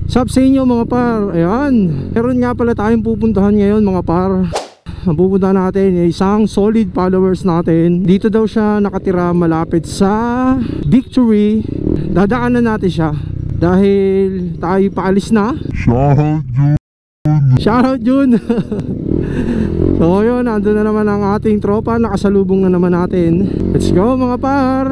Sup sa inyo mga par. Ayan, meron nga pala tayong pupuntahan ngayon mga par. Ang pupuntahan natin ay isang solid followers natin. Dito daw siya nakatira malapit sa Victory. Dadaanan natin siya dahil tayo paalis na. Shoutout Jun. So yun, nandun na naman ang ating tropa. Nakasalubong na naman natin. Let's go mga par.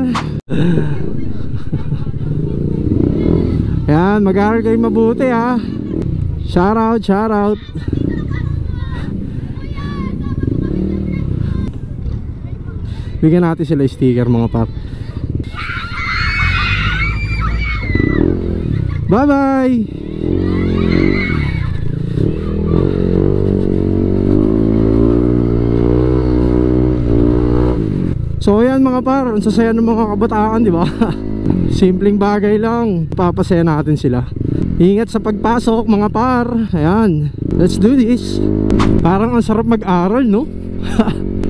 Yan, mag-aaral kayo mabuti ha. Shoutout, shoutout. Bigyan natin sila sticker mga par. Bye bye. So ayan mga par, ang sasaya ng mga kabataan, di ba? Simpleng bagay lang, papasaya natin sila. Ingat sa pagpasok mga par. Ayan, let's do this. Parang ang sarap mag-aral, no?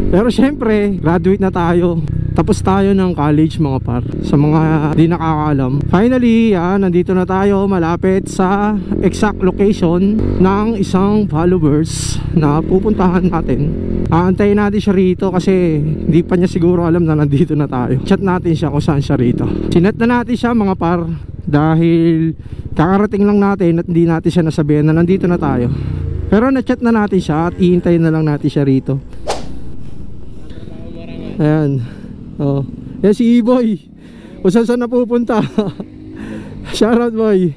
Pero syempre, graduate na tayo. Tapos tayo ng college mga par. Sa mga di nakakaalam, finally, nandito na tayo malapit sa exact location ng isang followers na pupuntahan natin. Aantayin natin siya rito kasi hindi pa niya siguro alam na nandito na tayo. Chat natin siya kung saan siya rito. Sinat na natin siya mga par dahil kakarating lang natin at hindi natin siya nasabihan na nandito na tayo. Pero na-chat na natin siya at iintayin na lang natin siya rito. Ayan. Oh. Yan si E-Boy. Kung saan napupunta. Shoutout boy.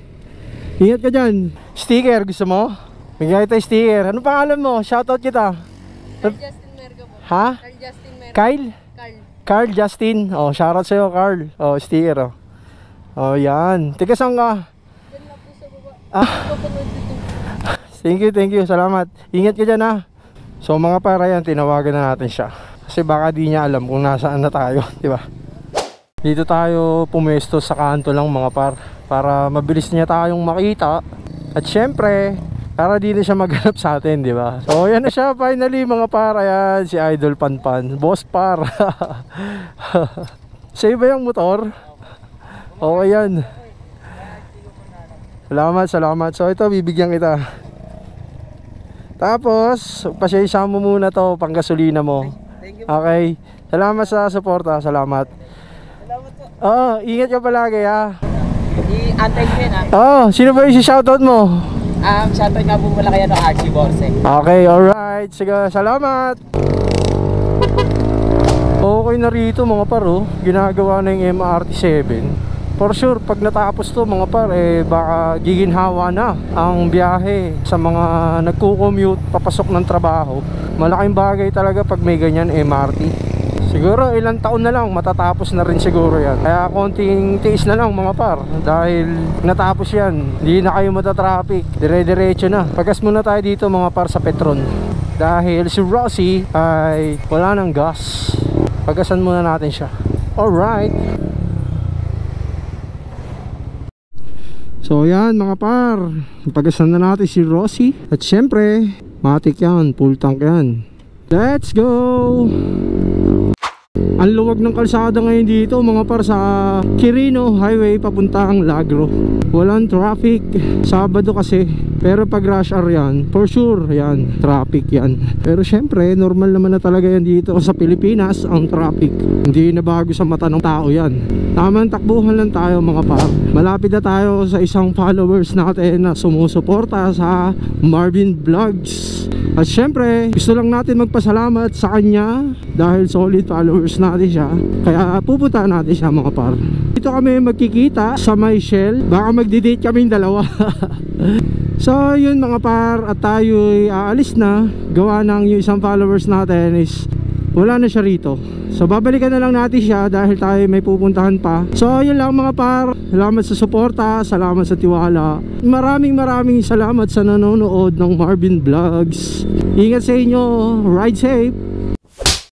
Ingat ka dyan. Sticker gusto mo? Bigay tayo sticker. Anong pangalan mo? Shoutout kita. Carl Justin Merga po. Ha? Carl Justin Merga. Kyle? Carl Justin. Oh, shoutout sa'yo Carl. Oh, sticker oh. Oh, yan. Tika saan ka? Diyan lang po sa baba. Papanood dito. Thank you. Salamat. Ingat ka dyan ha. So mga para yan, tinawagan na natin siya. Kasi baka di niya alam kung nasaan na tayo, di ba? Dito tayo pumesto sa kanto lang mga par, para mabilis niya tayong makita. At syempre, para di na siya maghanap sa atin, di ba? So yan na siya finally mga par. Ayan, si Idol Panpan, boss par. Sa'yo ba yung motor? Okay yan. Salamat. So ito, bibigyan kita. Tapos, pasensya mo muna to, pang gasolina mo. Okay. Salamat sa suporta. Salamat po. Oo, ingat ka palagi ha. I-antay ko yun ha. Oo, sino ba yung shoutout mo? Shoutout nga po mula kaya ng Archie Borse. Okay, alright. Sige, salamat. Okay na rito mga paro. Ginagawa na yung MRT7. For sure, pag natapos to mga par, baka giginhawa na ang biyahe sa mga nagko-commute papasok ng trabaho. Malaking bagay talaga pag may ganyan MRT. Siguro ilang taon na lang matatapos na rin siguro yan. Kaya konting tiis na lang mga par, dahil natapos yan, hindi na kayo matatraffic, dire-diretso na. Pagas muna tayo dito mga par sa Petron, dahil si Rosie ay wala ng gas. Pagasan muna natin siya. Alright. So yan mga par, pagasan na natin si Rosie. At syempre, matik yan, full tank yan. Let's go! Ang luwag ng kalsada ngayon dito mga par sa Quirino Highway papuntang Lagro. Walang traffic, Sabado kasi. Pero pag rush hour yan, for sure yan, traffic yan. Pero syempre, normal naman na talaga yan dito sa Pilipinas, ang traffic. Hindi na bago sa mata ng tao yan. Tamang takbuhan lang tayo mga par. Malapit na tayo sa isang followers natin na sumusuporta sa Marvin Vlogs. At syempre, gusto lang natin magpasalamat sa kanya dahil solid followers natin siya. Kaya pupunta natin siya mga par. Dito kami magkikita sa may Shell. Baka magdi-date kaming dalawa. So yun mga par, at tayo'y aalis na. Gawa ng yung isang followers natin is wala na siya rito. So babalikan na lang natin siya dahil tayo may pupuntahan pa. So yun lang mga par. Salamat sa suporta, salamat sa tiwala. Maraming salamat sa nanonood ng Marvin Vlogs. Ingat sa inyo, ride safe.